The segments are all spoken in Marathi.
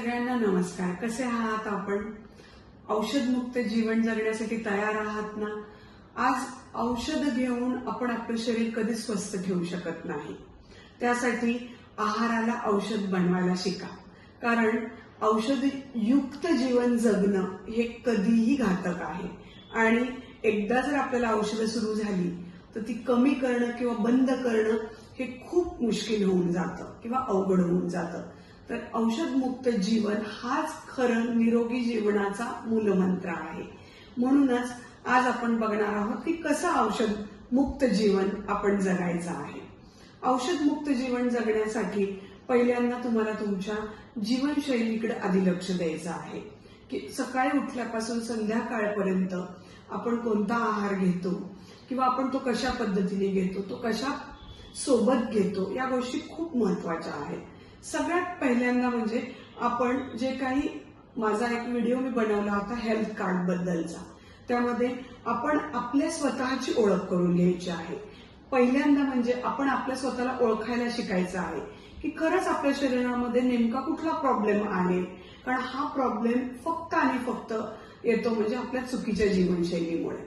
सगळ्यांना नमस्कार. कसे आहात आपण? औषधमुक्त जीवन जगण्यासाठी तयार आहात ना? आज औषध घेऊन आपण आपलं शरीर कधी स्वस्थ ठेवू शकत नाही. त्यासाठी आहाराला औषध बनवायला शिका. कारण औषधयुक्त जीवन जगणं हे कधीही घातक आहे आणि एकदा जर आपल्याला औषधं सुरू झाली तर ती कमी करणं किंवा बंद करणं हे खूप मुश्किल होऊन जातं किंवा अवघड होऊन जातं. तर औषधमुक्त जीवन हाच खरं निरोगी जीवनाचा मूलमंत्र आहे. म्हणूनच आज आपण बघणार आहोत की कसं औषध मुक्त जीवन आपण जगायचं आहे. औषधमुक्त जीवन जगण्यासाठी पहिल्यांदा तुम्हाला तुमच्या जीवनशैलीकडे आधी लक्ष द्यायचं आहे की सकाळी उठल्यापासून संध्याकाळपर्यंत आपण कोणता आहार घेतो किंवा आपण तो कशा पद्धतीने घेतो, तो कशा सोबत घेतो, या गोष्टी खूप महत्वाच्या आहेत. सगळ्यात पहिल्यांदा म्हणजे आपण जे काही, माझा एक व्हिडिओ मी बनवला होता हेल्थ कार्ड बद्दलचा, त्यामध्ये आपण आपल्या स्वतःची ओळख करून घ्यायची आहे. पहिल्यांदा म्हणजे आपण आपल्या स्वतःला ओळखायला शिकायचं आहे की खरंच आपल्या शरीरामध्ये नेमका कुठला प्रॉब्लेम आहे. कारण हा प्रॉब्लेम फक्त आणि फक्त येतो म्हणजे आपल्या चुकीच्या जीवनशैलीमुळे.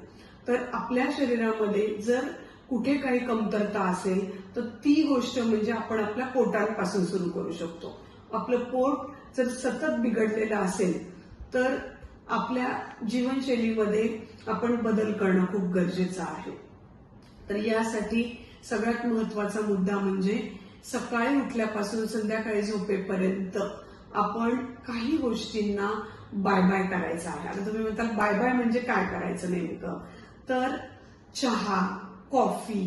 तर आपल्या शरीरामध्ये जर कुठे काही कमतरता असेल तर ती गोष्ट म्हणजे आपण आपल्या पोटापासून सुरू करू शकतो. आपलं पोट जर सतत बिघडलेलं असेल तर आपल्या जीवनशैलीमध्ये आपण बदल करणं खूप गरजेचं आहे. तर यासाठी सगळ्यात महत्वाचा मुद्दा म्हणजे सकाळी उठल्यापासून संध्याकाळी झोपेपर्यंत आपण काही गोष्टींना बाय बाय करायचं आहे. आता तुम्ही म्हणताल बाय बाय म्हणजे काय करायचं नेमकं? तर चहा, कॉफी,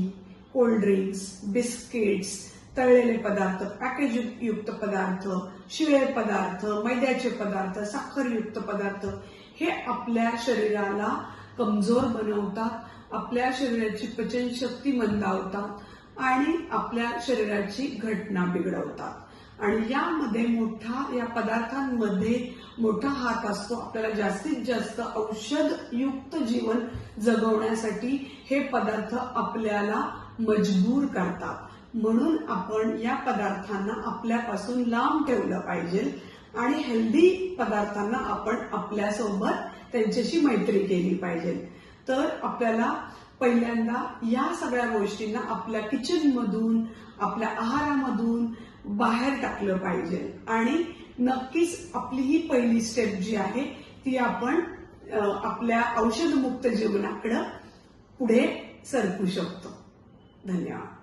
कोल्ड्रिंक्स, बिस्किट्स, तळलेले पदार्थ, पॅकेजयुक्त पदार्थ, शिळे पदार्थ, मैद्याचे पदार्थ, साखरयुक्त पदार्थ हे आपल्या शरीराला कमजोर बनवतात, आपल्या शरीराची पचनशक्ती मंदावतात आणि आपल्या शरीराची घटना बिघडवतात. आणि यामध्ये या पदार्थांमध्ये मोठा हात असतो. आपल्याला जास्तीत जास्त औषधयुक्त जीवन जगवण्यासाठी हे पदार्थ आपल्याला मजबूर करतात. म्हणून आपण या पदार्थांना आपल्यापासून लांब ठेवलं पाहिजे आणि हेल्दी पदार्थांना आपण आपल्यासोबत त्यांच्याशी मैत्री केली पाहिजे. तर आपल्याला पहिल्यांदा या सगळ्या गोष्टींना आपल्या किचनमधून, आपल्या आहारामधून बाहेर टाकलं पाहिजे. आणि नक्कीच आपली ही पहिली स्टेप जी आहे ती आपण आपल्या औषधमुक्त जीवनाकडे पुढे सरकू शकतो. धन्यवाद.